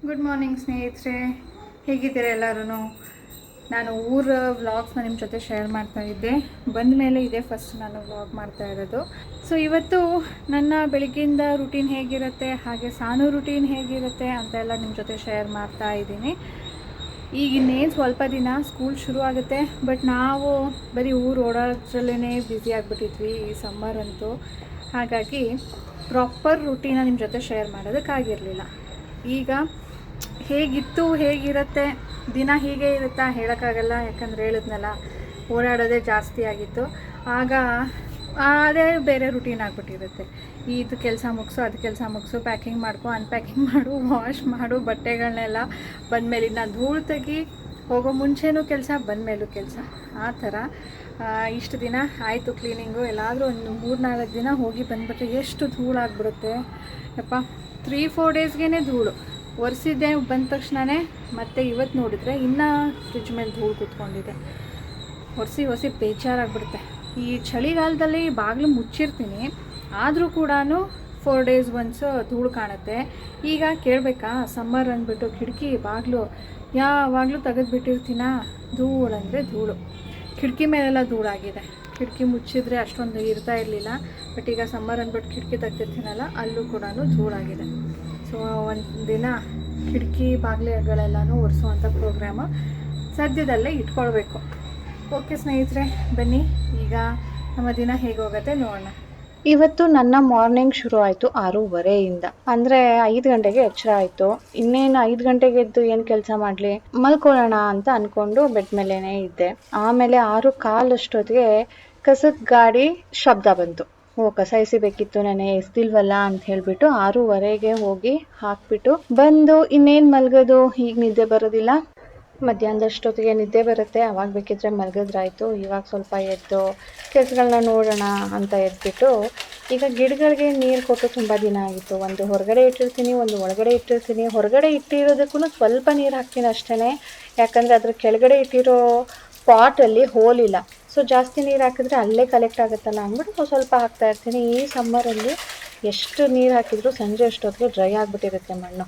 Good morning ಸ್ನೇಹಿತರೆ, ಹೇಗಿದ್ದೀರಾ ಎಲ್ಲರೂ? ನಾನು ಊರ ವ್ಲಾಗ್ಸ್ನ ನಿಮ್ಮ ಜೊತೆ ಶೇರ್ ಮಾಡ್ತಾ ಇದ್ದೆ. ಬಂದ ಮೇಲೆ ಇದೇ ಫಸ್ಟ್ ನಾನು ವ್ಲಾಗ್ ಮಾಡ್ತಾ ಇರೋದು. ಸೊ ಇವತ್ತು ನನ್ನ ಬೆಳಗ್ಗೆಯಿಂದ ರುಟೀನ್ ಹೇಗಿರುತ್ತೆ, ಹಾಗೆ ಸಾನು ರುಟೀನ್ ಹೇಗಿರುತ್ತೆ ಅಂತೆಲ್ಲ ನಿಮ್ಮ ಜೊತೆ ಶೇರ್ ಮಾಡ್ತಾ ಇದ್ದೀನಿ. ಈಗ ಇನ್ನೇನು ಸ್ವಲ್ಪ ದಿನ ಸ್ಕೂಲ್ ಶುರು ಆಗುತ್ತೆ, ಬಟ್ ನಾವು ಬರೀ ಊರು ಓಡಾಡೋದ್ರಲ್ಲೇ ಬ್ಯುಸಿ ಆಗಿಬಿಟ್ಟಿದ್ವಿ ಈ ಸಮ್ಮರ್ ಅಂತೂ. ಹಾಗಾಗಿ ಪ್ರಾಪರ್ ರುಟೀನ ನಿಮ್ಮ ಜೊತೆ ಶೇರ್ ಮಾಡೋದಕ್ಕಾಗಿರಲಿಲ್ಲ. ಈಗ ಹೇಗಿತ್ತು, ಹೇಗಿರುತ್ತೆ, ದಿನ ಹೀಗೆ ಇರುತ್ತಾ ಹೇಳೋಕ್ಕಾಗಲ್ಲ. ಯಾಕಂದರೆ ಹೇಳಿದ್ನಲ್ಲ, ಓಡಾಡೋದೇ ಜಾಸ್ತಿ ಆಗಿತ್ತು. ಆಗ ಅದೇ ಬೇರೆ ರುಟೀನ್ ಆಗಿಬಿಟ್ಟಿರುತ್ತೆ. ಇದು ಕೆಲಸ ಮುಗಿಸು, ಅದು ಕೆಲಸ ಮುಗಿಸು, ಪ್ಯಾಕಿಂಗ್ ಮಾಡ್ಕೊ, ಅನ್ಪ್ಯಾಕಿಂಗ್ ಮಾಡು, ವಾಶ್ ಮಾಡು, ಬಟ್ಟೆಗಳನ್ನೆಲ್ಲ ಬಂದಮೇಲೆ ನಾನು ಧೂಳು ತೆಗಿ, ಹೋಗೋ ಮುಂಚೆನೂ ಕೆಲಸ, ಬಂದಮೇಲೂ ಕೆಲಸ, ಆ ಥರ ಇಷ್ಟು ದಿನ ಆಯಿತು ಕ್ಲೀನಿಂಗು. ಎಲ್ಲಾದರೂ ಒಂದು 3-4 ದಿನ ಹೋಗಿ ಬಂದುಬಿಟ್ರೆ ಎಷ್ಟು ಧೂಳಾಗ್ಬಿಡುತ್ತೆ ಯಪ್ಪ. 3-4 ಡೇಸ್ಗೆ ಧೂಳು ಒರೆಸಿದ್ದೆ. ಬಂದ ತಕ್ಷಣವೇ ಮತ್ತೆ ಇವತ್ತು ನೋಡಿದರೆ ಇನ್ನೂ ಫ್ರಿಜ್ ಮೇಲೆ ಧೂಳು ಕೂತ್ಕೊಂಡಿದೆ. ಒರೆಸಿ ಬೇಜಾರಾಗ್ಬಿಡುತ್ತೆ. ಈ ಚಳಿಗಾಲದಲ್ಲಿ ಬಾಗಿಲು ಮುಚ್ಚಿರ್ತೀನಿ, ಆದರೂ ಕೂಡ 4 ಡೇಸ್ ಒನ್ಸ್ ಧೂಳು ಕಾಣುತ್ತೆ. ಈಗ ಕೇಳಬೇಕಾ, ಸಮ್ಮರ್ ಅಂದ್ಬಿಟ್ಟು ಕಿಟಕಿ ಬಾಗಿಲು ಯಾವಾಗಲೂ ತೆಗೆದುಬಿಟ್ಟಿರ್ತೀನ. ಧೂಳು ಅಂದರೆ ಧೂಳು, ಕಿಟಕಿ ಮೇಲೆಲ್ಲ ಧೂಳಾಗಿದೆ. ಕಿಟಕಿ ಮುಚ್ಚಿದ್ರೆ ಅಷ್ಟೊಂದು ಇರ್ತಾ ಇರಲಿಲ್ಲ, ಬಟ್ ಈಗ ಸಮ್ಮರ್ ಅಂದ್ಬಿಟ್ಟು ಕಿಟಕಿ ತೆಗ್ದಿರ್ತೀನಲ್ಲ, ಅಲ್ಲೂ ಕೂಡ ಧೂಳಾಗಿದೆ. ಸೊ ಒಂದು ದಿನ ಕಿಟಕಿ ಬಾಗಿಲುಗಳೆಲ್ಲನೂ ಒರೆಸುವಂಥ ಪ್ರೋಗ್ರಾಮು ಸದ್ಯದಲ್ಲೇ ಇಟ್ಕೊಳ್ಬೇಕು. ಓಕೆ ಸ್ನೇಹಿತರೆ, ಬನ್ನಿ ಈಗ ನಮ್ಮ ದಿನ ಹೇಗೆ ಹೋಗುತ್ತೆ ನೋಡೋಣ. ಇವತ್ತು ನನ್ನ ಮಾರ್ನಿಂಗ್ ಶುರು ಆಯಿತು 6:30ಇಂದ. ಅಂದರೆ 5 ಗಂಟೆಗೆ ಎಚ್ಚರ ಆಯಿತು. ಇನ್ನೇನು 5 ಗಂಟೆಗೆ ಎದ್ದು ಏನು ಕೆಲಸ ಮಾಡಲಿ, ಮಲ್ಕೊಳ್ಳೋಣ ಅಂತ ಅಂದ್ಕೊಂಡು ಬೆಡ್ ಮೇಲೇ ಇದ್ದೆ. ಆಮೇಲೆ 6:15 ಅಷ್ಟೊತ್ತಿಗೆ ಕಸದ ಗಾಡಿ ಶಬ್ದ ಬಂತು. ಕಸ ಎಸಿಬೇಕಿತ್ತು, ನೆನೆ ಎಸ್ದಿಲ್ವಲ್ಲ ಅಂತ ಹೇಳ್ಬಿಟ್ಟು 6:30ಗೆ ಹೋಗಿ ಹಾಕ್ಬಿಟ್ಟು ಬಂದು ಇನ್ನೇನು ಮಲ್ಗೋದು. ಈಗ ನಿದ್ದೆ ಬರೋದಿಲ್ಲ, ಮಧ್ಯಾಹ್ನದಷ್ಟೊತ್ತಿಗೆ ನಿದ್ದೆ ಬರುತ್ತೆ, ಅವಾಗ ಬೇಕಿದ್ರೆ ಮಲಗಿದ್ರಾಯ್ತು. ಇವಾಗ ಸ್ವಲ್ಪ ಎದ್ದು ಕೆಲಸಗಳನ್ನ ನೋಡೋಣ ಅಂತ ಎದ್ಬಿಟ್ಟು ಈಗ ಗಿಡಗಳಿಗೆ ನೀರು ಕೊಟ್ಟು ತುಂಬ ದಿನ ಆಗಿತ್ತು. ಒಂದು ಹೊರಗಡೆ ಇಟ್ಟಿರ್ತೀನಿ, ಒಂದು ಒಳಗಡೆ ಇಟ್ಟಿರ್ತೀನಿ. ಹೊರಗಡೆ ಇಟ್ಟಿರೋದಕ್ಕೂ ಸ್ವಲ್ಪ ನೀರು ಹಾಕ್ತೀನಿ ಅಷ್ಟೇ, ಯಾಕಂದರೆ ಅದ್ರ ಕೆಳಗಡೆ ಇಟ್ಟಿರೋ ಪಾಟಲ್ಲಿ ಹೋಲಿಲ್ಲ. ಸೊ ಜಾಸ್ತಿ ನೀರು ಹಾಕಿದ್ರೆ ಅಲ್ಲೇ ಕಲೆಕ್ಟ್ ಆಗುತ್ತಲ್ಲ ಅಂದ್ಬಿಟ್ಟು ಸ್ವಲ್ಪ ಹಾಕ್ತಾ ಇರ್ತೀನಿ. ಈ ಸಮ್ಮರಲ್ಲಿ ಎಷ್ಟು ನೀರು ಹಾಕಿದ್ರು ಸಂಜೆ ಅಷ್ಟೊತ್ತಿಗೆ ಡ್ರೈ ಆಗಿಬಿಟ್ಟಿರುತ್ತೆ ಮಣ್ಣು.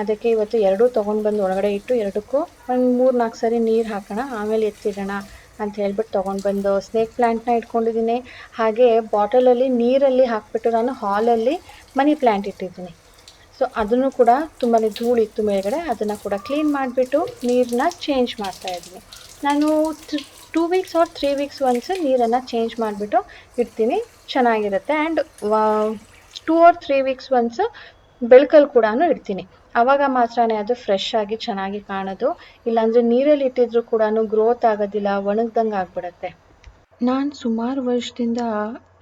ಅದಕ್ಕೆ ಇವತ್ತು ಎರಡೂ ತೊಗೊಂಡು ಬಂದು ಒಳಗಡೆ ಇಟ್ಟು ಎರಡಕ್ಕೂ ಒಂದು 3-4 ಸರಿ ನೀರು ಹಾಕೋಣ, ಆಮೇಲೆ ಎತ್ತಿಡೋಣ ಅಂತ ಹೇಳ್ಬಿಟ್ಟು ತೊಗೊಂಡು ಬಂದು ಸ್ನೇಕ್ ಪ್ಲ್ಯಾಂಟ್ನ ಇಟ್ಕೊಂಡಿದ್ದೀನಿ. ಹಾಗೆ ಬಾಟಲಲ್ಲಿ ನೀರಲ್ಲಿ ಹಾಕಿಬಿಟ್ಟು ನಾನು ಹಾಲಲ್ಲಿ ಮನಿ ಪ್ಲ್ಯಾಂಟ್ ಇಟ್ಟಿದ್ದೀನಿ. ಸೊ ಅದನ್ನು ಕೂಡ ತುಂಬಾ ಧೂಳಿತ್ತು ಮೇಲ್ಗಡೆ, ಅದನ್ನು ಕೂಡ ಕ್ಲೀನ್ ಮಾಡಿಬಿಟ್ಟು ನೀರನ್ನ ಚೇಂಜ್ ಮಾಡ್ತಾಯಿದ್ದೀನಿ. ನಾನು 2 ವೀಕ್ಸ್ ಆರ್ 3 ವೀಕ್ಸ್ ಒನ್ಸ್ ನೀರನ್ನು ಚೇಂಜ್ ಮಾಡಿಬಿಟ್ಟು ಇಡ್ತೀನಿ, ಚೆನ್ನಾಗಿರುತ್ತೆ. ಆ್ಯಂಡ್ 2 ಆರ್ 3 ವೀಕ್ಸ್ ಒನ್ಸ್ ಬೆಳಕಲ್ಲಿ ಕೂಡ ಇಡ್ತೀನಿ. ಆವಾಗ ಮಾತ್ರ ಅದು ಫ್ರೆಶ್ ಆಗಿ ಚೆನ್ನಾಗಿ ಕಾಣೋದು. ಇಲ್ಲಾಂದರೆ ನೀರಲ್ಲಿ ಇಟ್ಟಿದ್ರು ಕೂಡ ಗ್ರೋತ್ ಆಗೋದಿಲ್ಲ, ಒಣಗ್ದಂಗೆ ಆಗ್ಬಿಡುತ್ತೆ. ನಾನು ಸುಮಾರು ವರ್ಷದಿಂದ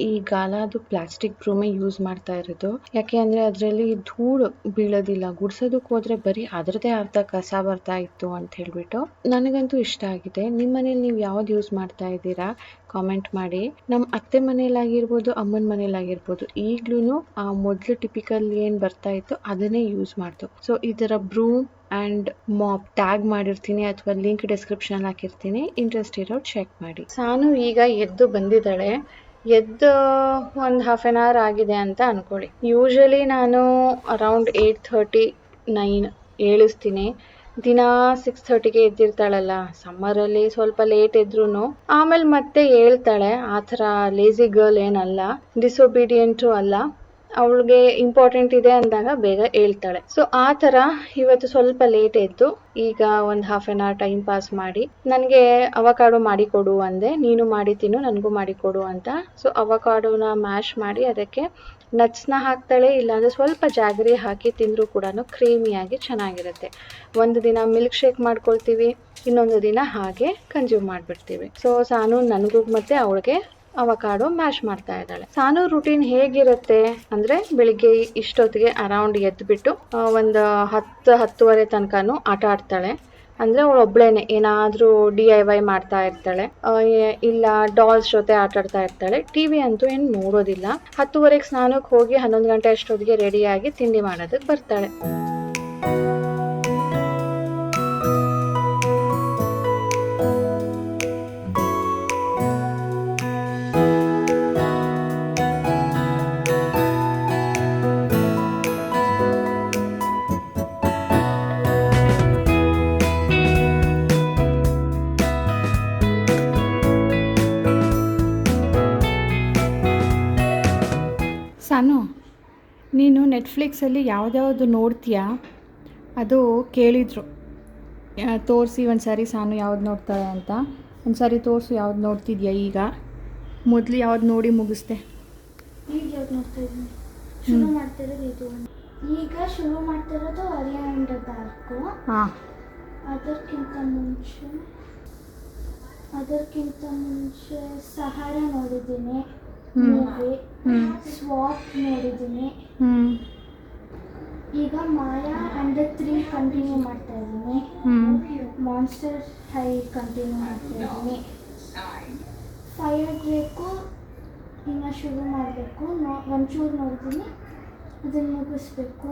ಈ ಗಾಲಾದು ಪ್ಲಾಸ್ಟಿಕ್ ಬ್ರೂಮೇ ಯೂಸ್ ಮಾಡ್ತಾ ಇರೋದು. ಯಾಕೆ ಅಂದರೆ ಅದರಲ್ಲಿ ಧೂಳು ಬೀಳೋದಿಲ್ಲ. ಗುಡ್ಸೋದಕ್ಕೆ ಹೋದರೆ ಬರೀ ಅದರದ್ದೇ ಅರ್ಧ ಕಸ ಬರ್ತಾ ಇತ್ತು ಅಂತ ಹೇಳ್ಬಿಟ್ಟು ನನಗಂತೂ ಇಷ್ಟ ಆಗಿದೆ. ನಿಮ್ಮ ಮನೇಲಿ ನೀವು ಯಾವ್ದು ಯೂಸ್ ಮಾಡ್ತಾ ಇದ್ದೀರಾ ಕಾಮೆಂಟ್ ಮಾಡಿ. ನಮ್ಮ ಅತ್ತೆ ಮನೇಲಾಗಿರ್ಬೋದು, ಅಮ್ಮನ ಮನೇಲಾಗಿರ್ಬೋದು, ಈಗ್ಲೂ ಆ ಮೊದಲು ಟಿಪಿಕಲ್ ಏನು ಬರ್ತಾ ಇತ್ತು ಅದನ್ನೇ ಯೂಸ್ ಮಾಡ್ತು. ಸೊ ಇದರ ಬ್ರೂಮ್ ಆ್ಯಂಡ್ ಮಾಪ್ ಟ್ಯಾಗ್ ಮಾಡಿರ್ತೀನಿ ಅಥವಾ ಲಿಂಕ್ ಡಿಸ್ಕ್ರಿಪ್ಷನ್ ಹಾಕಿರ್ತೀನಿ, ಇಂಟ್ರೆಸ್ಟ್ ಇರೋರು ಚೆಕ್ ಮಾಡಿ. ಸಾನು ಈಗ ಎದ್ದು ಬಂದಿದ್ದಾಳೆ. ಎದ್ದು ಒಂದು 1/2 hour ಆಗಿದೆ ಅಂತ ಅಂದ್ಕೊಳ್ಳಿ. ಯೂಶ್ವಲಿ ನಾನು ಅರೌಂಡ್ 8:30-9 ಏಳಿಸ್ತೀನಿ. ದಿನ 6:30ಗೆ ಎದ್ದಿರ್ತಾಳಲ್ಲ, ಸಮ್ಮರಲ್ಲಿ ಸ್ವಲ್ಪ ಲೇಟ್ ಎದ್ರೂ ಆಮೇಲೆ ಮತ್ತೆ ಹೇಳ್ತಾಳೆ. ಆ ಥರ ಲೇಸಿ ಗರ್ಲ್ ಏನಲ್ಲ, ಡಿಸೊಬೀಡಿಯೆಂಟು ಅಲ್ಲ. ಅವಳಿಗೆ ಇಂಪಾರ್ಟೆಂಟ್ ಇದೆ ಅಂದಾಗ ಬೇಗ ಹೇಳ್ತಾಳೆ. ಸೊ ಆ ಥರ ಇವತ್ತು ಸ್ವಲ್ಪ ಲೇಟ್ ಎದ್ದು ಈಗ ಒಂದು 1/2 hour ಟೈಮ್ ಪಾಸ್ ಮಾಡಿ ನನಗೆ ಅವಕಾಡೋ ಮಾಡಿಕೊಡು ಅಂದೆ. ನೀನು ಮಾಡಿ ತಿನ್ನು, ನನಗೂ ಮಾಡಿಕೊಡು ಅಂತ. ಸೊ ಅವಕಾಡೋನ ಮ್ಯಾಶ್ ಮಾಡಿ ಅದಕ್ಕೆ ನಟ್ಸ್ನ ಹಾಕ್ತಾಳೆ, ಇಲ್ಲಾಂದರೆ ಸ್ವಲ್ಪ ಜಾಗರಿ ಹಾಕಿ ತಿಂದರೂ ಕೂಡ ಕ್ರೀಮಿಯಾಗಿ ಚೆನ್ನಾಗಿರುತ್ತೆ. ಒಂದು ದಿನ ಮಿಲ್ಕ್ ಶೇಕ್ ಮಾಡ್ಕೊಳ್ತೀವಿ, ಇನ್ನೊಂದು ದಿನ ಹಾಗೆ ಕನ್ಸ್ಯೂಮ್ ಮಾಡಿಬಿಡ್ತೀವಿ. ಸೊ ಸಾನು ನನಗೂ ಮತ್ತು ಅವಳಿಗೆ ಅವಕಾಡೋ ಮ್ಯಾಶ್ ಮಾಡ್ತಾ ಇದ್ದಾಳೆ. ಸಾನು ರೂಟೀನ್ ಹೇಗಿರುತ್ತೆ ಅಂದರೆ ಬೆಳಿಗ್ಗೆ ಇಷ್ಟೊತ್ತಿಗೆ ಅರೌಂಡ್ ಎದ್ದುಬಿಟ್ಟು ಒಂದು 10-10:30 ತನಕನೂ ಆಟ ಆಡ್ತಾಳೆ. ಅಂದರೆ ಅವಳು ಒಬ್ಳೇನೆ ಏನಾದರೂ DIY ಮಾಡ್ತಾ ಇರ್ತಾಳೆ, ಇಲ್ಲ ಡಾಲ್ಸ್ ಜೊತೆ ಆಟ ಆಡ್ತಾ ಇರ್ತಾಳೆ. TV ಅಂತೂ ಏನು ನೋಡೋದಿಲ್ಲ. 10:30ಗೆ ಸ್ನಾನಕ್ಕೆ ಹೋಗಿ 11 ಗಂಟೆ ಅಷ್ಟೊತ್ತಿಗೆ ರೆಡಿಯಾಗಿ ತಿಂಡಿ ಮಾಡೋದಕ್ಕೆ ಬರ್ತಾಳೆ. ನೆಟ್ಫ್ಲಿಕ್ಸಲ್ಲಿ ಯಾವುದ್ಯಾವುದು ನೋಡ್ತೀಯಾ ಅದು ಕೇಳಿದರು, ತೋರಿಸಿ ಒಂದು ಸಾರಿ ಸಾನು ಯಾವ್ದು ನೋಡ್ತಾಳೆ ಅಂತ. ಒಂದು ಸಾರಿ ತೋರಿಸು ಯಾವ್ದು ನೋಡ್ತಿದ್ಯಾ ಈಗ. ಮೊದಲು ಯಾವ್ದು ನೋಡಿ ಮುಗಿಸ್ದೆ? ಈಗ ಯಾವ್ದು ನೋಡ್ತಾ ಇದ್ದೀನಿ? ಶುರು ಮಾಡ್ತಿರೋದು ಇದು. ಈಗ ಶುರು ಮಾಡ್ತಿರೋದು ಅರಿಯಾ ಅಂಡ್ ದ ಡಾರ್ಕು. ಹಾಂ, ಅದಕ್ಕಿಂತ ಮುಂಚೆ ಸಹಾರಾ ನೋಡಿದ್ದೀನಿ, ಮೂವಿ ಸ್ವಾಪ್ ನೋಡಿದ್ದೀನಿ. ಈಗ ಮಾಯಾ ಅಂಡ್ 3 ಕಂಟಿನ್ಯೂ ಮಾಡ್ತಾ ಇದ್ದೀನಿ. ಮಾನ್ಸ್ಟರ್ ಹೈ ಕಂಟಿನ್ಯೂ ಮಾಡ್ತಾ ಇದ್ದೀನಿ. ಫೈರ್ ಬ್ರೇಕು ಇನ್ನು ಶುರು ಮಾಡಬೇಕು, ಒಂಚೂರು ನೋಡಿದ್ದೀನಿ, ಅದನ್ನು ಮುಗಿಸ್ಬೇಕು.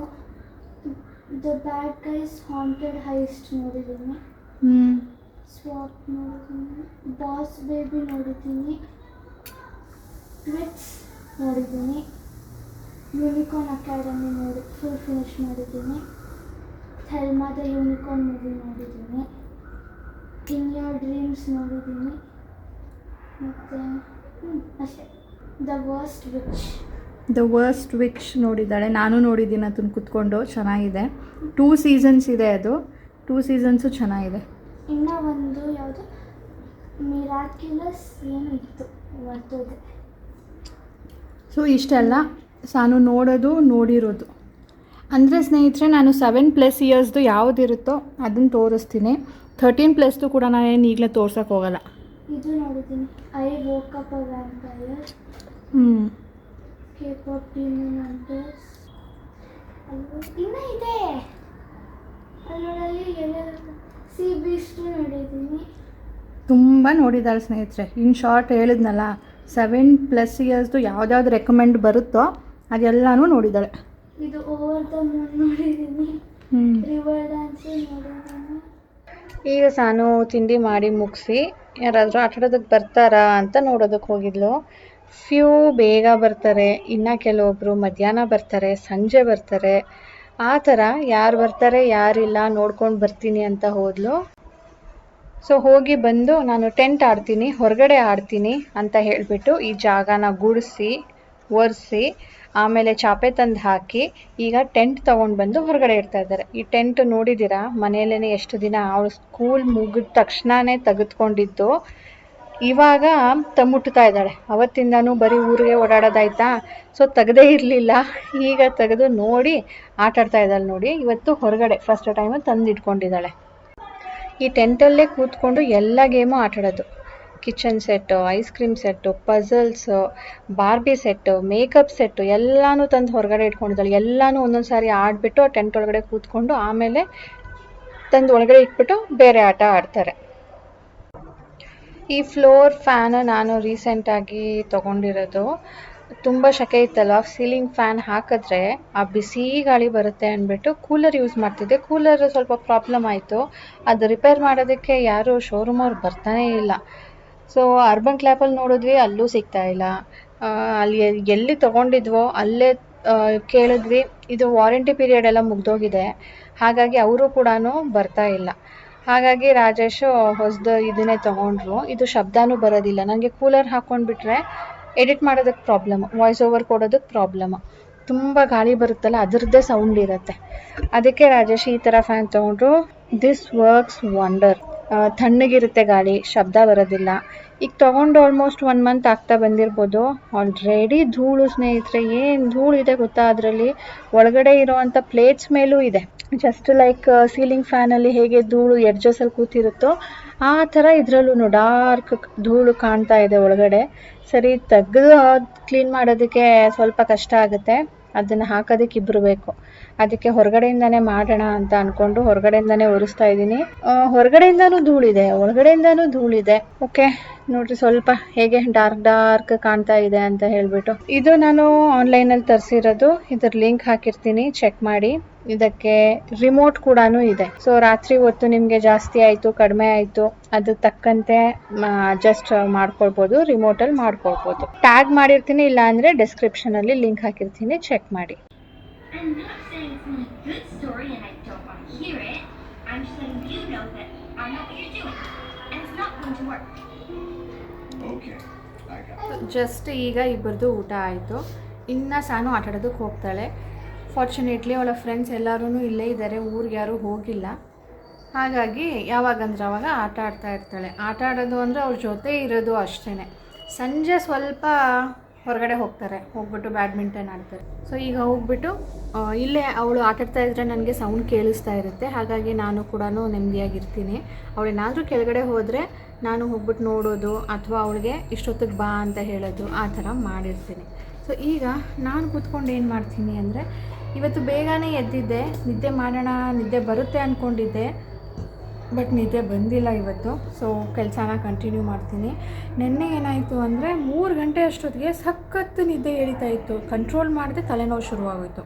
The bad guys haunted heist ನೋಡಿದ್ದೀನಿ, ಸ್ವಾಪ್ ನೋಡಿದ್ದೀನಿ, ಬಾಸ್ ಬೇಬಿ ನೋಡಿದ್ದೀನಿ, ವಿಟ್ಸ್ ನೋಡಿದ್ದೀನಿ, ಯೂನಿಕಾರ್ನ್ ಅಕಾಡೆಮಿ ಫುಲ್ ಫಿನಿಶ್ ಮಾಡಿದ್ದೀನಿ, ಥೆಲ್ಮಾ ದ ಯೂನಿಕಾರ್ನ್ ಮೂವಿ ನೋಡಿದ್ದೀನಿ, ಇನ್ ಯೋರ್ ಡ್ರೀಮ್ಸ್ ನೋಡಿದ್ದೀನಿ, ಮತ್ತು ಅಷ್ಟೇ. ದ ವರ್ಸ್ಟ್ ವಿಚ್ ನೋಡಿದ್ದಾಳೆ. ನಾನು ನೋಡಿದ್ದೀನಿ ಅದನ್ನು ಕುತ್ಕೊಂಡು, ಚೆನ್ನಾಗಿದೆ. 2 ಸೀಸನ್ಸ್ ಇದೆ, ಅದು 2 ಸೀಸನ್ಸು ಚೆನ್ನಾಗಿದೆ. ಇನ್ನೂ ಒಂದು ಯಾವುದು ಮಿರಾಕ್ಯುಲಸ್ ಏನು ಇತ್ತು, ಬರ್ತದೆ. ಸೊ ಇಷ್ಟೆಲ್ಲ ಸಾನು ನೋಡಿರೋದು. ಅಂದರೆ ಸ್ನೇಹಿತರೆ, ನಾನು 7+ ಇಯರ್ಸ್ದು ಯಾವುದಿರುತ್ತೋ ಅದನ್ನು ತೋರಿಸ್ತೀನಿ. 13+ ಕೂಡ ನಾನೇನು ಈಗಲೇ ತೋರ್ಸೋಕೆ ಹೋಗಲ್ಲ. ಇದು ನೋಡಿದ್ದೀನಿ, I woke up a vampire, K-pop Demon Hunters. ಇನ್ನೂ ಇದೆ ಅದರಲ್ಲಿ ಸಿ ಬೀಸ್ಟ್ ನೋಡಿದ್ದೀನಿ. ತುಂಬ ನೋಡಿದ್ದಾಳೆ ಸ್ನೇಹಿತರೆ. ಇನ್ ಶಾರ್ಟ್ ಹೇಳಿದ್ನಲ್ಲ, 7+ ಇಯರ್ಸ್ದು ಯಾವ್ದಾವ್ದು ರೆಕಮೆಂಡ್ ಬರುತ್ತೋ ಅದೆಲ್ಲನೂ ನೋಡಿದ್ದಾಳೆ. ಇದು ಓವರ್ ದ ಮೂನ್ ನೋಡಿದ್ದೀನಿ, ರಿವರ್ ಡ್ಯಾನ್ಸ್ ನೋಡಿದ್ದೀನಿ. ಈಗ ಸಾನು ತಿಂಡಿ ಮಾಡಿ ಮುಗಿಸಿ ಯಾರಾದರೂ ಆಟಾಡೋದಕ್ಕೆ ಬರ್ತಾರಾ ಅಂತ ನೋಡೋದಕ್ಕೆ ಹೋಗಿದ್ಲು. ಫ್ಯೂ ಬೇಗ ಬರ್ತಾರೆ, ಇನ್ನು ಕೆಲವೊಬ್ಬರು ಮಧ್ಯಾಹ್ನ ಬರ್ತಾರೆ, ಸಂಜೆ ಬರ್ತಾರೆ. ಆ ಥರ ಯಾರು ಬರ್ತಾರೆ ಯಾರಿಲ್ಲ ನೋಡ್ಕೊಂಡು ಬರ್ತೀನಿ ಅಂತ ಹೋದ್ಲು. ಸೊ ಹೋಗಿ ಬಂದು ನಾನು ಟೆಂಟ್ ಆಡ್ತೀನಿ, ಹೊರಗಡೆ ಆಡ್ತೀನಿ ಅಂತ ಹೇಳಿಬಿಟ್ಟು ಈ ಜಾಗನ ಗುಡಿಸಿ ಒರೆಸಿ ಆಮೇಲೆ ಚಾಪೆ ತಂದು ಹಾಕಿ ಈಗ ಟೆಂಟ್ ತೊಗೊಂಡು ಬಂದು ಹೊರಗಡೆ ಇಡ್ತಾ ಇದ್ದಾರೆ. ಈ ಟೆಂಟ್ ನೋಡಿದ್ದೀರಾ, ಮನೆಯಲ್ಲೇ ಎಷ್ಟು ದಿನ ಅವಳು ಸ್ಕೂಲ್ ಮುಗಿದ ತಕ್ಷಣವೇ ತೆಗೆದುಕೊಂಡಿದ್ದು, ಇವಾಗ ಮುಟ್ತಾ ಇದ್ದಾಳೆ. ಅವತ್ತಿಂದನೂ ಬರೀ ಊರಿಗೆ ಓಡಾಡೋದಾಯ್ತಾ, ಸೊ ತೆಗೆದೇ ಇರಲಿಲ್ಲ. ಈಗ ತೆಗೆದು ನೋಡಿ ಆಟಾಡ್ತಾ ಇದ್ದಾಳೆ ನೋಡಿ. ಇವತ್ತು ಹೊರಗಡೆ ಫಸ್ಟ್ ಟೈಮು ತಂದು ಇಟ್ಕೊಂಡಿದ್ದಾಳೆ. ಈ ಟೆಂಟಲ್ಲೇ ಕೂತ್ಕೊಂಡು ಎಲ್ಲ ಗೇಮು ಆಟಾಡೋದು. Kitchen set, ice cream set, puzzles, Barbie set, makeup set ಎಲ್ಲನೂ ತಂದು ಹೊರಗಡೆ ಇಟ್ಕೊಂಡಿದ್ದಾಳೆ. ಎಲ್ಲನೂ ಒಂದೊಂದು ಸಾರಿ ಆಡಿಬಿಟ್ಟು ಟೆಂಟ್ ಒಳಗಡೆ ಕೂತ್ಕೊಂಡು ಆಮೇಲೆ ತಂದು ಒಳಗಡೆ ಇಟ್ಬಿಟ್ಟು ಬೇರೆ ಆಟ ಆಡ್ತಾರೆ. ಈ ಫ್ಲೋರ್ ಫ್ಯಾನ್ ನಾನು ರೀಸೆಂಟಾಗಿ ತೊಗೊಂಡಿರೋದು. ತುಂಬ ಸೆಕೆ ಇತ್ತಲ್ಲ, ಸೀಲಿಂಗ್ ಫ್ಯಾನ್ ಹಾಕಿದ್ರೆ ಆ ಬಿಸಿ ಗಾಳಿ ಬರುತ್ತೆ ಅಂದ್ಬಿಟ್ಟು ಕೂಲರ್ ಯೂಸ್ ಮಾಡ್ತಿದ್ದೆ. ಕೂಲರ್ ಸ್ವಲ್ಪ ಪ್ರಾಬ್ಲಮ್ ಆಯಿತು, ಅದು ರಿಪೇರ್ ಮಾಡೋದಕ್ಕೆ ಯಾರು ಶೋರೂಮ್ ಅವ್ರು ಬರ್ತಾನೇ ಇಲ್ಲ. ಸೊ ಅರ್ಬನ್ ಕ್ಲ್ಯಾಪಲ್ಲಿ ನೋಡಿದ್ವಿ, ಅಲ್ಲೂ ಸಿಗ್ತಾ ಇಲ್ಲ. ಅಲ್ಲಿ ಎಲ್ಲಿ ತೊಗೊಂಡಿದ್ವೋ ಅಲ್ಲೇ ಕೇಳಿದ್ವಿ, ಇದು ವಾರಂಟಿ ಪೀರಿಯಡ್ ಎಲ್ಲ ಮುಗ್ದೋಗಿದೆ, ಹಾಗಾಗಿ ಅವರು ಕೂಡ ಬರ್ತಾ ಇಲ್ಲ. ಹಾಗಾಗಿ ರಾಜೇಶು ಹೊಸದು ಇದನ್ನೇ ತೊಗೊಂಡ್ರು. ಇದು ಶಬ್ದನೂ ಬರೋದಿಲ್ಲ. ನನಗೆ ಕೂಲರ್ ಹಾಕ್ಕೊಂಡ್ಬಿಟ್ರೆ ಎಡಿಟ್ ಮಾಡೋದಕ್ಕೆ ಪ್ರಾಬ್ಲಮ್ಮು, ವಾಯ್ಸ್ ಓವರ್ ಕೊಡೋದಕ್ಕೆ ಪ್ರಾಬ್ಲಮ್ಮು. ತುಂಬ ಗಾಳಿ ಬರುತ್ತಲ್ಲ, ಅದರದ್ದೇ ಸೌಂಡ್ ಇರುತ್ತೆ. ಅದಕ್ಕೆ ರಾಜೇಶ್ ಈ ಥರ ಫ್ಯಾನ್ ತೊಗೊಂಡ್ರು. This works wonder. ತಣ್ಣಗಿರುತ್ತೆ ಗಾಳಿ, ಶಬ್ದ ಬರೋದಿಲ್ಲ. ಈಗ ತೊಗೊಂಡು ಆಲ್ಮೋಸ್ಟ್ 1 ಮಂತ್ ಆಗ್ತಾ ಬಂದಿರ್ಬೋದು. ಆಲ್ರೆಡಿ ಧೂಳು ಸ್ನೇಹಿತರೆ, ಏನು ಧೂಳು ಇದೆ ಗೊತ್ತಾ ಅದರಲ್ಲಿ. ಒಳಗಡೆ ಇರೋವಂಥ ಪ್ಲೇಟ್ಸ್ ಮೇಲೂ ಇದೆ. ಜಸ್ಟ್ ಲೈಕ್ ಸೀಲಿಂಗ್ ಫ್ಯಾನಲ್ಲಿ ಹೇಗೆ ಧೂಳು ಎಡ್ಜಸಲ್ಲಿ ಕೂತಿರುತ್ತೋ ಆ ಥರ ಇದರಲ್ಲೂ ಡಾರ್ಕ್ ಧೂಳು ಕಾಣ್ತಾ ಇದೆ ಒಳಗಡೆ. ಸರಿ, ತೆಗೆದು ಕ್ಲೀನ್ ಮಾಡೋದಕ್ಕೆ ಸ್ವಲ್ಪ ಕಷ್ಟ ಆಗುತ್ತೆ. ಅದನ್ನು ಹಾಕೋದಕ್ಕೆ ಇಬ್ಬರು ಬೇಕು. ಅದಕ್ಕೆ ಹೊರಗಡೆಯಿಂದನೇ ಮಾಡೋಣ ಅಂತ ಅಂದ್ಕೊಂಡು ಹೊರಗಡೆಯಿಂದನೇ ಒರೆಸ್ತಾ ಇದ್ದೀನಿ. ಹೊರಗಡೆಯಿಂದನೂ ಧೂಳಿದೆ, ಒಳಗಡೆಯಿಂದನೂ ಧೂಳಿದೆ. ಓಕೆ ನೋಡ್ರಿ ಸ್ವಲ್ಪ ಹೇಗೆ ಡಾರ್ಕ್ ಕಾಣ್ತಾ ಇದೆ ಅಂತ ಹೇಳ್ಬಿಟ್ಟು. ಇದು ನಾನು ಆನ್ಲೈನಲ್ಲಿ ತರಿಸಿರೋದು. ಇದ್ರ ಲಿಂಕ್ ಹಾಕಿರ್ತೀನಿ, ಚೆಕ್ ಮಾಡಿ. ಇದಕ್ಕೆ ರಿಮೋಟ್ ಕೂಡ ಇದೆ. ಸೊ ರಾತ್ರಿ ಹೊತ್ತು ನಿಮಗೆ ಜಾಸ್ತಿ ಆಯಿತು ಕಡಿಮೆ ಆಯಿತು ಅದಕ್ಕೆ ತಕ್ಕಂತೆ ಅಡ್ಜಸ್ಟ್ ಮಾಡ್ಕೊಳ್ಬೋದು, ರಿಮೋಟಲ್ಲಿ ಮಾಡ್ಕೊಳ್ಬೋದು. ಟ್ಯಾಗ್ ಮಾಡಿರ್ತೀನಿ, ಇಲ್ಲ ಅಂದರೆ ಡಿಸ್ಕ್ರಿಪ್ಷನಲ್ಲಿ ಲಿಂಕ್ ಹಾಕಿರ್ತೀನಿ, ಚೆಕ್ ಮಾಡಿ. ಜಸ್ಟ್ ಈಗ ಇಬ್ಬರದು ಊಟ ಆಯಿತು. ಇನ್ನು ಸಾನು ಆಟಾಡೋದಕ್ಕೆ ಹೋಗ್ತಾಳೆ. ಫಾರ್ಚುನೇಟ್ಲಿ ಅವಳ ಫ್ರೆಂಡ್ಸ್ ಎಲ್ಲರೂ ಇಲ್ಲೇ ಇದ್ದಾರೆ, ಊರಿಗೆ ಯಾರೂ ಹೋಗಿಲ್ಲ. ಹಾಗಾಗಿ ಯಾವಾಗಂದ್ರೆ ಅವಾಗ ಆಟ ಆಡ್ತಾ ಇರ್ತಾಳೆ. ಆಟ ಆಡೋದು ಅಂದರೆ ಅವ್ರ ಜೊತೆ ಇರೋದು ಅಷ್ಟೇ. ಸಂಜೆ ಸ್ವಲ್ಪ ಹೊರಗಡೆ ಹೋಗ್ಬಿಟ್ಟು ಬ್ಯಾಡ್ಮಿಂಟನ್ ಆಡ್ತಾರೆ. ಸೊ ಈಗ ಹೋಗ್ಬಿಟ್ಟು ಇಲ್ಲೇ ಅವಳು ಆಟಾಡ್ತಾ ಇದ್ದರೆ ನನಗೆ ಸೌಂಡ್ ಕೇಳಿಸ್ತಾ ಇರುತ್ತೆ. ಹಾಗಾಗಿ ನಾನು ಕೂಡ ನೆಮ್ಮದಿಯಾಗಿರ್ತೀನಿ. ಅವಳೇನಾದರೂ ಕೆಳಗಡೆ ಹೋದರೆ ನಾನು ಹೋಗ್ಬಿಟ್ಟು ನೋಡೋದು ಅಥವಾ ಅವಳಿಗೆ ಇಷ್ಟೊತ್ತಿಗೆ ಬಾ ಅಂತ ಹೇಳೋದು ಆ ಥರ ಮಾಡಿರ್ತೀನಿ. ಸೊ ಈಗ ನಾನು ಕೂತ್ಕೊಂಡು ಏನು ಮಾಡ್ತೀನಿ ಅಂದರೆ, ಇವತ್ತು ಬೇಗನೆ ಎದ್ದಿದ್ದೆ, ನಿದ್ದೆ ಮಾಡೋಣ, ನಿದ್ದೆ ಬರುತ್ತೆ ಅಂದ್ಕೊಂಡಿದ್ದೆ, ಬಟ್ ನಿದ್ದೆ ಬಂದಿಲ್ಲ ಇವತ್ತು. ಸೊ ಕೆಲಸನ ಕಂಟಿನ್ಯೂ ಮಾಡ್ತೀನಿ. ನಿನ್ನೆ ಏನಾಯಿತು ಅಂದರೆ 3 ಗಂಟೆ ಅಷ್ಟೊತ್ತಿಗೆ ಸಖತ್ತು ನಿದ್ದೆ ಎಳಿತಾ ಇತ್ತು, ಕಂಟ್ರೋಲ್ ಮಾಡದೆ ತಲೆನೋವು ಶುರುವಾಗೋಯಿತು.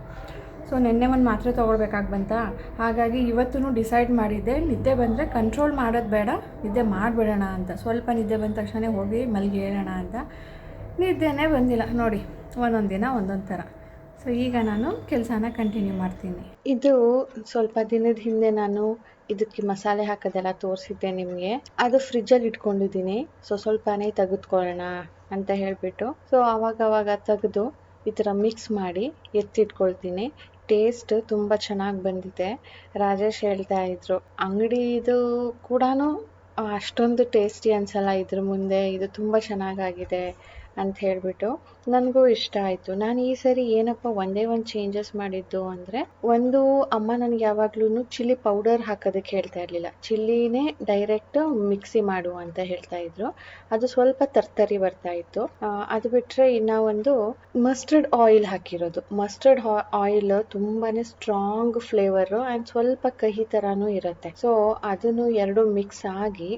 ಸೊ ನಿನ್ನೆ ಒಂದು ಮಾತ್ರೆ ತೊಗೊಳ್ಬೇಕಾಗಿ ಬಂತಾ, ಹಾಗಾಗಿ ಇವತ್ತೂ ಡಿಸೈಡ್ ಮಾಡಿದ್ದೆ, ನಿದ್ದೆ ಬಂದರೆ ಕಂಟ್ರೋಲ್ ಮಾಡೋದು ಬೇಡ, ನಿದ್ದೆ ಮಾಡಿಬಿಡೋಣ ಅಂತ. ಸ್ವಲ್ಪ ನಿದ್ದೆ ಬಂದ ತಕ್ಷಣ ಹೋಗಿ ಮಲಗಿ ಹೇಳೋಣ ಅಂತ. ನಿದ್ದೆನೇ ಬಂದಿಲ್ಲ ನೋಡಿ, ಒಂದೊಂದು ದಿನ ಒಂದೊಂದು ಥರ. ಸೊ ಈಗ ನಾನು ಕೆಲಸನ ಕಂಟಿನ್ಯೂ ಮಾಡ್ತೀನಿ. ಇದು ಸ್ವಲ್ಪ ದಿನದ ಹಿಂದೆ ನಾನು ಇದಕ್ಕೆ ಮಸಾಲೆ ಹಾಕೋದೆಲ್ಲ ತೋರಿಸಿದ್ದೆ ನಿಮಗೆ. ಅದು ಫ್ರಿಜ್ಜಲ್ಲಿ ಇಟ್ಕೊಂಡಿದ್ದೀನಿ. ಸೊ ಸ್ವಲ್ಪನೇ ತೆಗೆದುಕೊಳ್ಳೋಣ ಅಂತ ಹೇಳಿಬಿಟ್ಟು, ಸೊ ಆವಾಗ ತೆಗೆದು ಈ ಥರ ಮಿಕ್ಸ್ ಮಾಡಿ ಎತ್ತಿಟ್ಕೊಳ್ತೀನಿ. ಟೇಸ್ಟ್ ತುಂಬ ಚೆನ್ನಾಗಿ ಬಂದಿದೆ. ರಾಜೇಶ್ ಹೇಳ್ತಾ ಇದ್ರು, ಅಂಗಡಿದು ಕೂಡ ಅಷ್ಟೊಂದು ಟೇಸ್ಟಿ ಅನ್ಸಲ್ಲ ಇದ್ರ ಮುಂದೆ, ಇದು ತುಂಬ ಚೆನ್ನಾಗಾಗಿದೆ ಅಂತ ಹೇಳಿಬಿಟ್ಟು ನನಗೂ ಇಷ್ಟ ಆಯಿತು. ನಾನು ಈ ಸರಿ ಏನಪ್ಪ ಒಂದೇ ಒಂದು ಚೇಂಜಸ್ ಮಾಡಿದ್ದು ಅಂದರೆ, ಒಂದು ಅಮ್ಮ ನನಗೆ ಯಾವಾಗ್ಲೂ ಚಿಲ್ಲಿ ಪೌಡರ್ ಹಾಕೋದಕ್ಕೆ ಹೇಳ್ತಾ ಇರಲಿಲ್ಲ, ಚಿಲ್ಲಿನೇ ಡೈರೆಕ್ಟ್ ಮಿಕ್ಸಿ ಮಾಡು ಅಂತ ಹೇಳ್ತಾ ಇದ್ರು. ಅದು ಸ್ವಲ್ಪ ತರ್ತರಿ ಬರ್ತಾ ಇತ್ತು. ಅದು ಬಿಟ್ಟರೆ ಇನ್ನು ಒಂದು ಮಸ್ಟರ್ಡ್ ಆಯಿಲ್ ಹಾಕಿರೋದು. ಮಸ್ಟರ್ಡ್ ಆಯಿಲ್ ತುಂಬಾ ಸ್ಟ್ರಾಂಗ್ ಫ್ಲೇವರು ಆ್ಯಂಡ್ ಸ್ವಲ್ಪ ಕಹಿ ಥರನೂ ಇರುತ್ತೆ. ಸೊ ಅದನ್ನು ಎರಡು ಮಿಕ್ಸ್ ಆಗಿ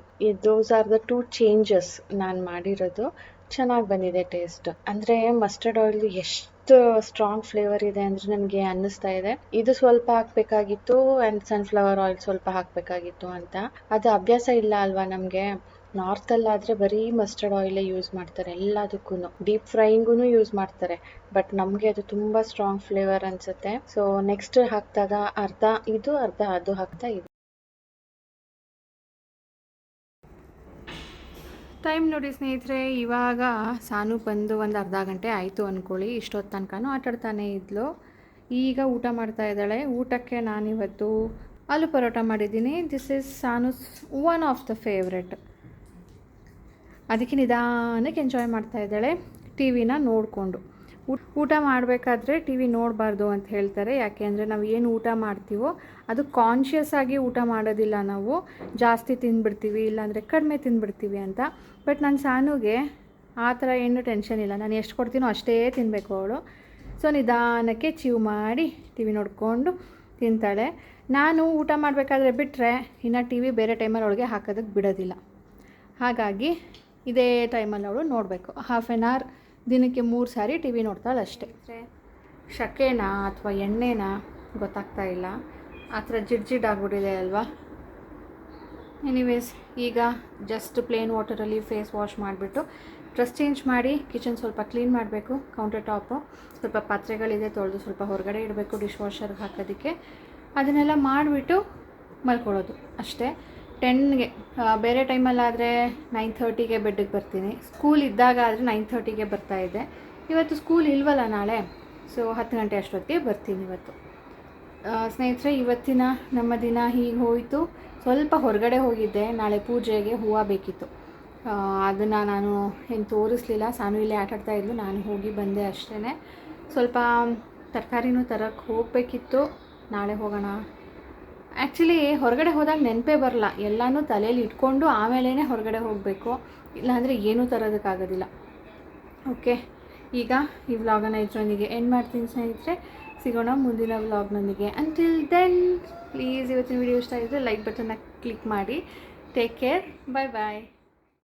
ದೋಸ್ ಆರ್ ದ 2 ಚೇಂಜಸ್ ನಾನು ಮಾಡಿರೋದು. ಚೆನ್ನಾಗಿ ಬಂದಿದೆ ಟೇಸ್ಟ್. ಅಂದರೆ ಮಸ್ಟರ್ಡ್ ಆಯಿಲ್ ಎಷ್ಟು ಸ್ಟ್ರಾಂಗ್ ಫ್ಲೇವರ್ ಇದೆ ಅಂದರೆ ನನಗೆ ಅನ್ನಿಸ್ತಾ ಇದೆ ಇದು ಸ್ವಲ್ಪ ಹಾಕಬೇಕಾಗಿತ್ತು ಆ್ಯಂಡ್ ಸನ್ಫ್ಲವರ್ ಆಯಿಲ್ ಸ್ವಲ್ಪ ಹಾಕಬೇಕಾಗಿತ್ತು ಅಂತ. ಅದು ಅಭ್ಯಾಸ ಇಲ್ಲ ಅಲ್ವಾ ನಮಗೆ. ನಾರ್ತಲ್ಲಾದರೆ ಬರೀ ಮಸ್ಟರ್ಡ್ ಆಯಿಲೇ ಯೂಸ್ ಮಾಡ್ತಾರೆ ಎಲ್ಲದಕ್ಕೂ, ಡೀಪ್ ಫ್ರೈಯಿಂಗೂ ಯೂಸ್ ಮಾಡ್ತಾರೆ. ಬಟ್ ನಮಗೆ ಅದು ತುಂಬ ಸ್ಟ್ರಾಂಗ್ ಫ್ಲೇವರ್ ಅನಿಸುತ್ತೆ. ಸೊ ನೆಕ್ಸ್ಟ್ ಹಾಕಿದಾಗ ಅರ್ಧ ಇದು ಅರ್ಧ ಅದು ಹಾಕ್ತಾ ಇದೆ. ಟೈಮ್ ನೋಡಿ ಸ್ನೇಹಿತರೆ, ಇವಾಗ ಸಾನು ಬಂದು ಒಂದು ಅರ್ಧ ಗಂಟೆ ಆಯಿತು ಅಂದ್ಕೊಳ್ಳಿ. ಇಷ್ಟೊತ್ತು ತನಕನೂ ಆಟಾಡ್ತಾನೆ ಇದ್ಲು. ಈಗ ಊಟ ಮಾಡ್ತಾ ಇದ್ದಾಳೆ. ಊಟಕ್ಕೆ ನಾನಿವತ್ತು ಆಲೂ ಪರೋಟ ಮಾಡಿದ್ದೀನಿ. ದಿಸ್ ಈಸ್ ಸಾನುಸ್ ಒನ್ ಆಫ್ ದ ಫೇವ್ರೆಟ್. ಅದಕ್ಕೆ ನಿಧಾನಕ್ಕೆ ಎಂಜಾಯ್ ಮಾಡ್ತಾ ಇದ್ದಾಳೆ ಟಿ ವಿನ ನೋಡಿಕೊಂಡು. ಊಟ ಮಾಡಬೇಕಾದ್ರೆ ಟಿ ವಿ ನೋಡಬಾರ್ದು ಅಂತ ಹೇಳ್ತಾರೆ. ಯಾಕೆ ಅಂದರೆ ನಾವು ಏನು ಊಟ ಮಾಡ್ತೀವೋ ಅದು ಕಾನ್ಷಿಯಸ್ ಆಗಿ ಊಟ ಮಾಡೋದಿಲ್ಲ, ನಾವು ಜಾಸ್ತಿ ತಿಂದುಬಿಡ್ತೀವಿ ಇಲ್ಲಾಂದರೆ ಕಡಿಮೆ ತಿಂದುಬಿಡ್ತೀವಿ ಅಂತ. ಬಟ್ ನನ್ನ ಸಾನುಗೆ ಆ ಥರ ಏನು ಟೆನ್ಷನ್ ಇಲ್ಲ. ನಾನು ಎಷ್ಟು ಕೊಡ್ತೀನೋ ಅಷ್ಟೇ ತಿನ್ನಬೇಕು ಅವಳು. ಸೊ ನಿಧಾನಕ್ಕೆ ಚೀವ್ ಮಾಡಿ ಟಿ ವಿ ನೋಡಿಕೊಂಡು ತಿಂತಾಳೆ. ನಾನು ಊಟ ಮಾಡಬೇಕಾದ್ರೆ ಬಿಟ್ಟರೆ ಇನ್ನು ಟಿ ವಿ ಬೇರೆ ಟೈಮಲ್ಲಿ ಅವಳಿಗೆ ಹಾಕೋದಕ್ಕೆ ಬಿಡೋದಿಲ್ಲ. ಹಾಗಾಗಿ ಇದೇ ಟೈಮಲ್ಲಿ ಅವಳು ನೋಡಬೇಕು. ಹಾಫ್ ಆನ್ ಅವರ್ ದಿನಕ್ಕೆ 3 ಸಾರಿ ಟಿ ವಿ ನೋಡ್ತಾಳೆ ಅಷ್ಟೇ. ಶಕೆನಾ ಅಥವಾ ಎಣ್ಣೆನಾ ಗೊತ್ತಾಗ್ತಾ ಇಲ್ಲ, ಆ ಥರ ಜಿಡ್ ಆಗಿಬಿಟ್ಟಿದೆ ಅಲ್ವಾ. ಎನಿವೇಸ್ ಈಗ ಜಸ್ಟ್ ಪ್ಲೇನ್ ವಾಟರಲ್ಲಿ ಫೇಸ್ ವಾಶ್ ಮಾಡಿಬಿಟ್ಟು ಡ್ರೆಸ್ ಚೇಂಜ್ ಮಾಡಿ ಕಿಚನ್ ಸ್ವಲ್ಪ ಕ್ಲೀನ್ ಮಾಡಬೇಕು. ಕೌಂಟರ್ ಟಾಪು ಸ್ವಲ್ಪ ಪಾತ್ರೆಗಳಿದೆ, ತೊಳೆದು ಸ್ವಲ್ಪ ಹೊರಗಡೆ ಇಡಬೇಕು ಡಿಶ್ ವಾಷರ್ಗೆ ಹಾಕೋದಕ್ಕೆ. ಅದನ್ನೆಲ್ಲ ಮಾಡಿಬಿಟ್ಟು ಮಲ್ಕೊಳ್ಳೋದು ಅಷ್ಟೇ. 10ಗೆ ಬೇರೆ ಟೈಮಲ್ಲಾದರೆ 9:30ಗೆ ಬೆಡ್ಗೆ ಬರ್ತೀನಿ. ಸ್ಕೂಲ್ ಇದ್ದಾಗ ಆದರೆ 9:30ಗೆ ಬರ್ತಾಯಿದ್ದೆ. ಇವತ್ತು ಸ್ಕೂಲ್ ಇಲ್ವಲ್ಲ ನಾಳೆ, ಸೊ 10 ಗಂಟೆ ಅಷ್ಟೊತ್ತಿಗೆ ಬರ್ತೀನಿ ಇವತ್ತು. ಸ್ನೇಹಿತರೆ, ಇವತ್ತಿನ ನಮ್ಮ ದಿನ ಹೀಗೆ ಹೋಯಿತು. ಸ್ವಲ್ಪ ಹೊರಗಡೆ ಹೋಗಿದ್ದೆ, ನಾಳೆ ಪೂಜೆಗೆ ಹೂವು ಬೇಕಿತ್ತು. ಅದನ್ನು ನಾನು ಏನು ತೋರಿಸ್ಲಿಲ್ಲ. ಸಾನು ಇಲ್ಲೇ ಆಟಾಡ್ತಾ ಇದ್ಲು, ನಾನು ಹೋಗಿ ಬಂದೆ ಅಷ್ಟೇ. ಸ್ವಲ್ಪ ತರಕಾರಿನೂ ತರಕ್ಕೆ ಹೋಗಬೇಕಿತ್ತು, ನಾಳೆ ಹೋಗೋಣ. ಆ್ಯಕ್ಚುಲಿ ಹೊರಗಡೆ ಹೋದಾಗ ನೆನಪೇ ಬರಲ್ಲ, ಎಲ್ಲನೂ ತಲೆಯಲ್ಲಿ ಇಟ್ಕೊಂಡು ಆಮೇಲೇ ಹೊರಗಡೆ ಹೋಗಬೇಕು, ಇಲ್ಲಾಂದರೆ ಏನೂ ತರೋದಕ್ಕಾಗೋದಿಲ್ಲ. ಓಕೆ, ಈಗ ಈ ವ್ಲಾಗನ್ನು ಇದರೊಂದಿಗೆ ಎಂಡ್ ಮಾಡ್ತೀನಿ ಸ್ನೇಹಿತರೆ. ಸಿಗೋಣ ಮುಂದಿನ ವ್ಲಾಗ್ನೊಂದಿಗೆ. ಅಂಟಿಲ್ ದೆನ್ ಪ್ಲೀಸ್ ಇವತ್ತಿನ ವಿಡಿಯೋ ಇಷ್ಟ ಆಗಿದ್ರೆ ಲೈಕ್ ಬಟನ್ನ ಕ್ಲಿಕ್ ಮಾಡಿ. ಟೇಕ್ ಕೇರ್, ಬಾಯ್ ಬಾಯ್.